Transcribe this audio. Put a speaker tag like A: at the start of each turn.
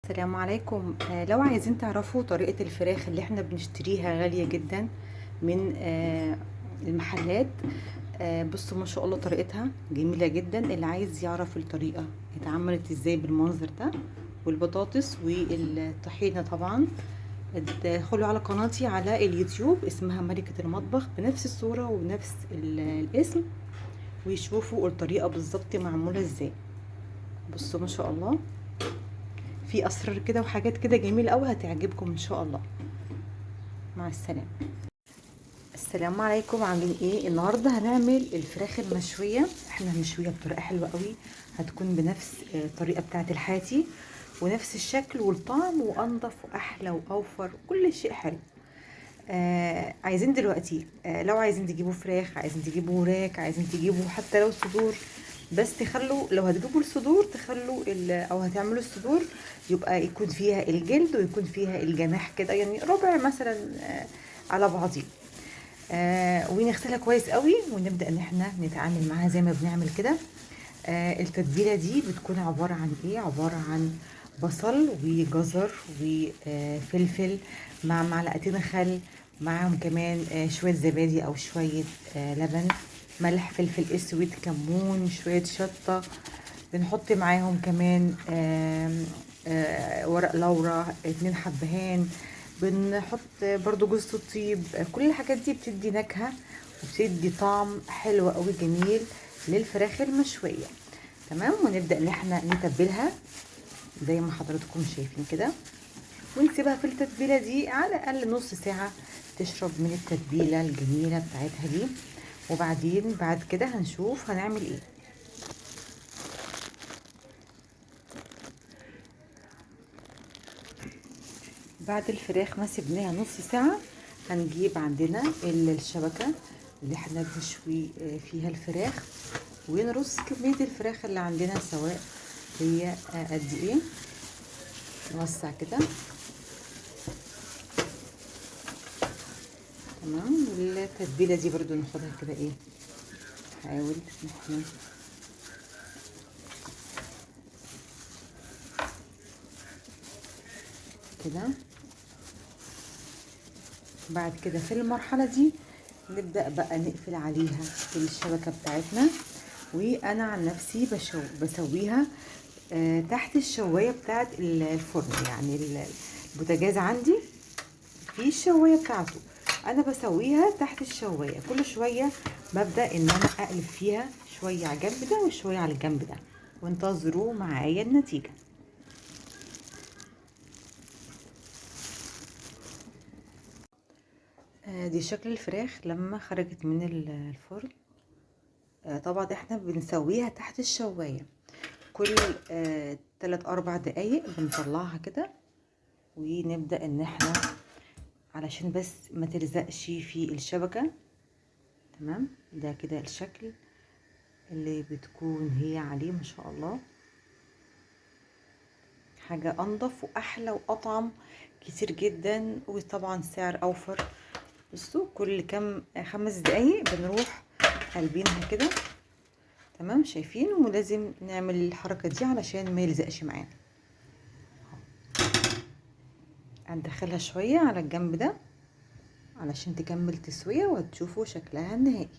A: السلام عليكم. لو عايزين تعرفوا طريقة الفراخ اللي احنا بنشتريها غالية جدا من المحلات. بصوا ما شاء الله طريقتها جميلة جدا. اللي عايز يعرف الطريقة اتعملت ازاي بالمنظر ده والبطاطس والطحينة طبعا، ادخلوا على قناتي على اليوتيوب اسمها ملكة المطبخ بنفس الصورة ونفس الاسم، ويشوفوا الطريقة بالظبط معمولة ازاي. بصوا ما شاء الله في اسرار كده وحاجات كده جميله قوي هتعجبكم ان شاء الله. مع السلامه. السلام عليكم، عاملين ايه؟ النهارده هنعمل الفراخ المشويه. احنا هنشويها بطريقه حلوه قوي، هتكون بنفس الطريقه بتاعه الحاتي ونفس الشكل والطعم وانضف واحلى واوفر كل شيء حلو. عايزين دلوقتي لو عايزين تجيبوا فراخ، عايزين تجيبوا وراك، عايزين تجيبوا حتى لو صدور، بس تخلوا لو هتجيبوا الصدور تخلوا او هتعملوا الصدور يبقى يكون فيها الجلد ويكون فيها الجناح كده، يعني ربع مثلا على بعضيه. ونغسلها كويس قوي ونبدا ان احنا نتعامل معاها زي ما بنعمل كده. التتبيله دي بتكون عباره عن ايه؟ عباره عن بصل وجزر وفلفل مع معلقتين خل، معاهم كمان شويه زبادي او شويه لبن، ملح، فلفل اسود، كمون، شويه شطه. بنحط معاهم كمان ورق لورا 2 حبهان. بنحط برضو جوز الطيب. كل الحاجات دي بتدي نكهة وبتدي طعم حلو قوي جميل للفراخ المشوية. تمام. ونبدأ ان احنا نتبلها زي ما حضراتكم شايفين كده، ونسيبها في التتبيلة دي على الاقل نص ساعة تشرب من التتبيلة الجميلة بتاعتها دي. وبعدين بعد كده هنشوف هنعمل ايه. بعد الفراخ ما سيبناها نص ساعة هنجيب عندنا الشبكة اللي احنا بنشوي فيها الفراخ، ونرص كمية الفراخ اللي عندنا سواء هي قد ايه. نوسع كده. تمام. والتتبيلة دي برضو ناخدها كده ايه، نحاول نحن كده. بعد كده في المرحلة دي نبدأ بقى نقفل عليها الشبكة بتاعتنا. وانا عن نفسي بسويها تحت الشواية بتاعت الفرن، يعني البوتاجاز عندي في الشواية بتاعته، انا بسويها تحت الشواية. كل شوية ببدأ ان انا اقلب فيها شوية على الجنب ده وشوية على الجنب ده، وانتظروا معايا النتيجة. دي شكل الفراخ لما خرجت من الفرن. طبعا احنا بنسويها تحت الشواية كل 3-4 دقايق بنطلعها كده، ونبدأ ان احنا علشان بس ما تلزقش في الشبكة. تمام. ده كده الشكل اللي بتكون هي عليه ما شاء الله، حاجة انضف واحلى واطعم كتير جدا، وطبعا سعر اوفر. بصوا كل كام 5 دقايق بنروح قلبينها كده. تمام. شايفين؟ ولازم نعمل الحركة دي علشان ما يلزقش معانا. هندخلها شوية على الجنب ده علشان تكمل تسوية وهتشوفوا شكلها النهائي.